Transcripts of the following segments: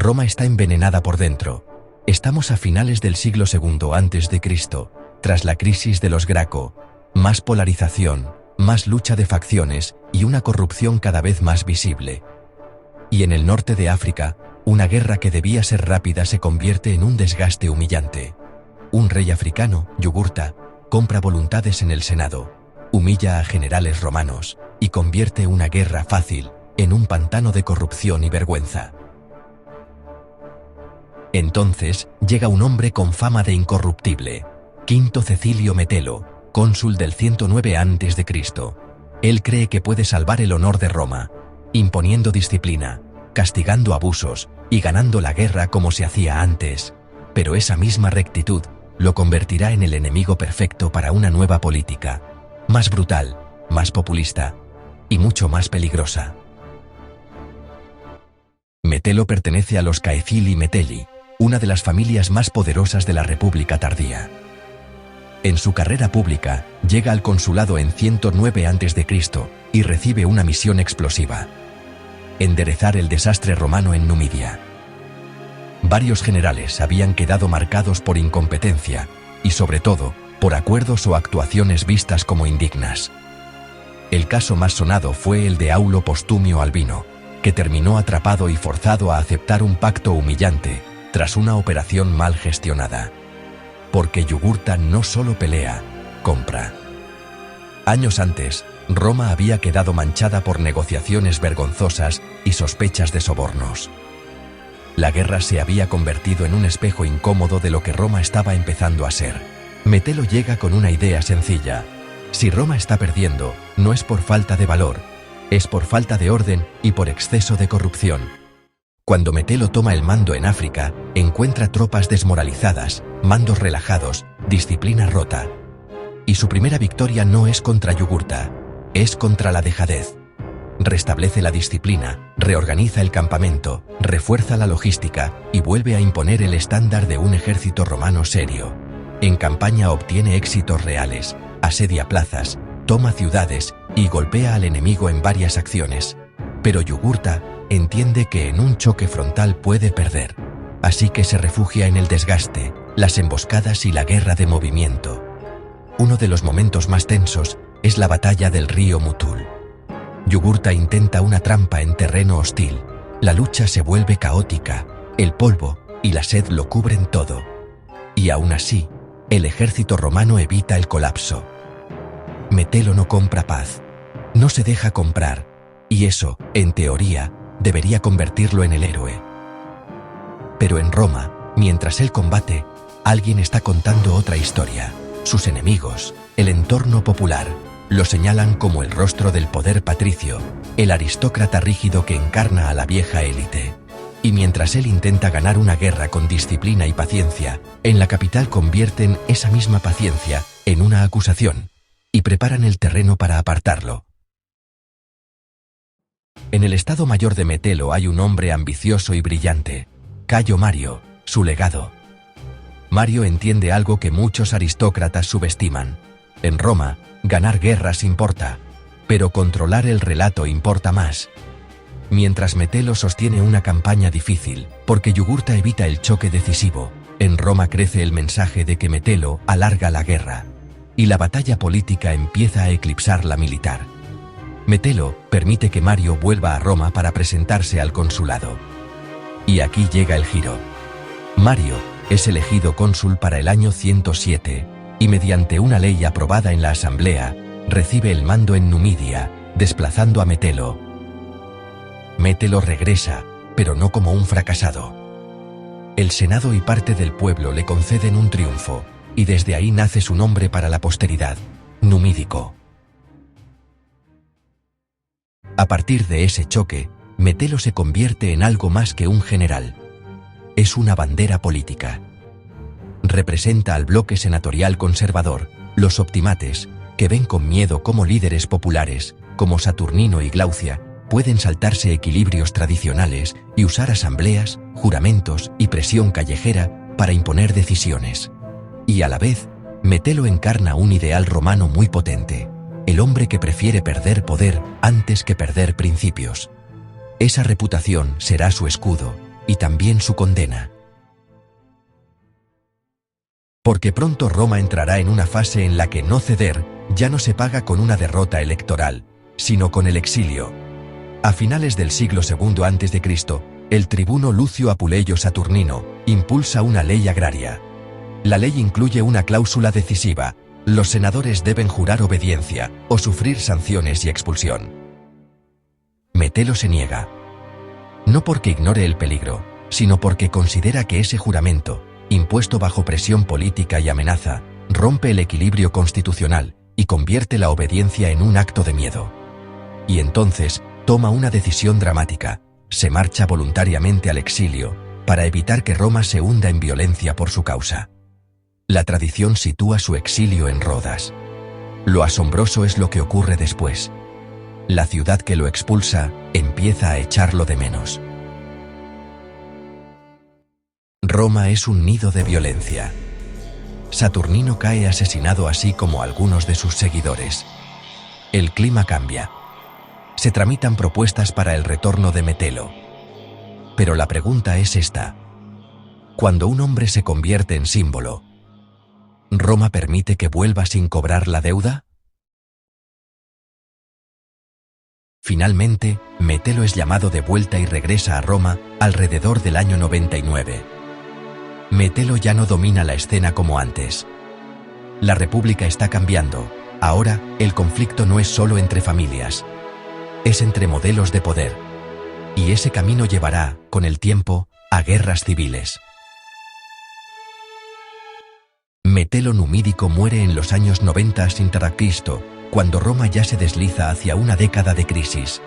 Roma está envenenada por dentro. Estamos a finales del siglo II a.C., tras la crisis de los Graco, más polarización, más lucha de facciones y una corrupción cada vez más visible. Y en el norte de África, una guerra que debía ser rápida se convierte en un desgaste humillante. Un rey africano, Yugurta, compra voluntades en el Senado, humilla a generales romanos y convierte una guerra fácil en un pantano de corrupción y vergüenza. Entonces llega un hombre con fama de incorruptible, Quinto Cecilio Metelo, cónsul del 109 a.C. Él cree que puede salvar el honor de Roma, imponiendo disciplina, castigando abusos y ganando la guerra como se hacía antes, pero esa misma rectitud lo convertirá en el enemigo perfecto para una nueva política, más brutal, más populista y mucho más peligrosa. Metelo pertenece a los Caecili Metelli, una de las familias más poderosas de la República tardía. En su carrera pública, llega al consulado en 109 a.C. y recibe una misión explosiva: enderezar el desastre romano en Numidia. Varios generales habían quedado marcados por incompetencia y, sobre todo, por acuerdos o actuaciones vistas como indignas. El caso más sonado fue el de Aulo Postumio Albino, que terminó atrapado y forzado a aceptar un pacto humillante tras una operación mal gestionada. Porque Yugurta no solo pelea, compra. Años antes, Roma había quedado manchada por negociaciones vergonzosas y sospechas de sobornos. La guerra se había convertido en un espejo incómodo de lo que Roma estaba empezando a ser. Metelo llega con una idea sencilla: si Roma está perdiendo, no es por falta de valor, es por falta de orden y por exceso de corrupción. Cuando Metelo toma el mando en África, encuentra tropas desmoralizadas, mandos relajados, disciplina rota. Y su primera victoria no es contra Yugurta, es contra la dejadez. Restablece la disciplina, reorganiza el campamento, refuerza la logística y vuelve a imponer el estándar de un ejército romano serio. En campaña obtiene éxitos reales, asedia plazas, toma ciudades y golpea al enemigo en varias acciones. Pero Yugurta entiende que en un choque frontal puede perder, así que se refugia en el desgaste, las emboscadas y la guerra de movimiento. Uno de los momentos más tensos es la batalla del río Mutul. Yugurta intenta una trampa en terreno hostil, la lucha se vuelve caótica, el polvo y la sed lo cubren todo. Y aún así, el ejército romano evita el colapso. Metelo no compra paz, no se deja comprar, y eso, en teoría, debería convertirlo en el héroe. Pero en Roma, mientras él combate, alguien está contando otra historia. Sus enemigos, el entorno popular, lo señalan como el rostro del poder patricio, el aristócrata rígido que encarna a la vieja élite. Y mientras él intenta ganar una guerra con disciplina y paciencia, en la capital convierten esa misma paciencia en una acusación y preparan el terreno para apartarlo. En el Estado Mayor de Metelo hay un hombre ambicioso y brillante, Cayo Mario, su legado. Mario entiende algo que muchos aristócratas subestiman. En Roma, ganar guerras importa, pero controlar el relato importa más. Mientras Metelo sostiene una campaña difícil, porque Yugurta evita el choque decisivo, en Roma crece el mensaje de que Metelo alarga la guerra, y la batalla política empieza a eclipsar la militar. Metelo permite que Mario vuelva a Roma para presentarse al consulado. Y aquí llega el giro. Mario es elegido cónsul para el año 107, y mediante una ley aprobada en la asamblea, recibe el mando en Numidia, desplazando a Metelo. Metelo regresa, pero no como un fracasado. El Senado y parte del pueblo le conceden un triunfo, y desde ahí nace su nombre para la posteridad, Numídico. A partir de ese choque, Metelo se convierte en algo más que un general. Es una bandera política. Representa al bloque senatorial conservador, los optimates, que ven con miedo cómo líderes populares, como Saturnino y Glaucia, pueden saltarse equilibrios tradicionales y usar asambleas, juramentos y presión callejera para imponer decisiones. Y a la vez, Metelo encarna un ideal romano muy potente, el hombre que prefiere perder poder antes que perder principios. Esa reputación será su escudo, y también su condena. Porque pronto Roma entrará en una fase en la que no ceder ya no se paga con una derrota electoral, sino con el exilio. A finales del siglo II a.C., el tribuno Lucio Apuleyo Saturnino impulsa una ley agraria. La ley incluye una cláusula decisiva: los senadores deben jurar obediencia o sufrir sanciones y expulsión. Metelo se niega. No porque ignore el peligro, sino porque considera que ese juramento, impuesto bajo presión política y amenaza, rompe el equilibrio constitucional y convierte la obediencia en un acto de miedo. Y entonces toma una decisión dramática: se marcha voluntariamente al exilio para evitar que Roma se hunda en violencia por su causa. La tradición sitúa su exilio en Rodas. Lo asombroso es lo que ocurre después. La ciudad que lo expulsa empieza a echarlo de menos. Roma es un nido de violencia. Saturnino cae asesinado, así como algunos de sus seguidores. El clima cambia. Se tramitan propuestas para el retorno de Metelo. Pero la pregunta es esta: cuando un hombre se convierte en símbolo, ¿Roma permite que vuelva sin cobrar la deuda? Finalmente, Metelo es llamado de vuelta y regresa a Roma alrededor del año 99. Metelo ya no domina la escena como antes. La República está cambiando. Ahora, el conflicto no es solo entre familias, es entre modelos de poder. Y ese camino llevará, con el tiempo, a guerras civiles. Metelo Numídico muere en los años 90 a.C., cuando Roma ya se desliza hacia una década de crisis.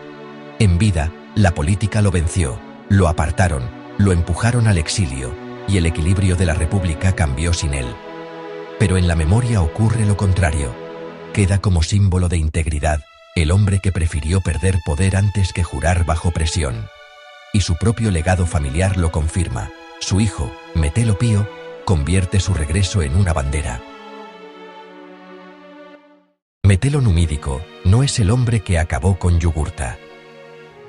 En vida, la política lo venció, lo apartaron, lo empujaron al exilio, y el equilibrio de la República cambió sin él. Pero en la memoria ocurre lo contrario. Queda como símbolo de integridad el hombre que prefirió perder poder antes que jurar bajo presión. Y su propio legado familiar lo confirma. Su hijo, Metelo Pío, convierte su regreso en una bandera. Metelo Numídico no es el hombre que acabó con Yugurta.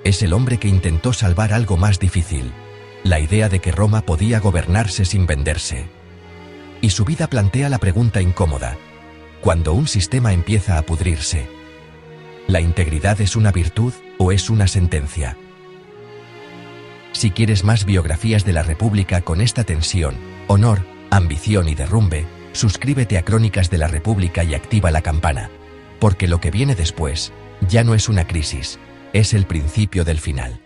Es el hombre que intentó salvar algo más difícil: la idea de que Roma podía gobernarse sin venderse. Y su vida plantea la pregunta incómoda: cuando un sistema empieza a pudrirse, ¿la integridad es una virtud o es una sentencia? Si quieres más biografías de la República con esta tensión, honor, ambición y derrumbe, suscríbete a Crónicas de la República y activa la campana, porque lo que viene después ya no es una crisis, es el principio del final.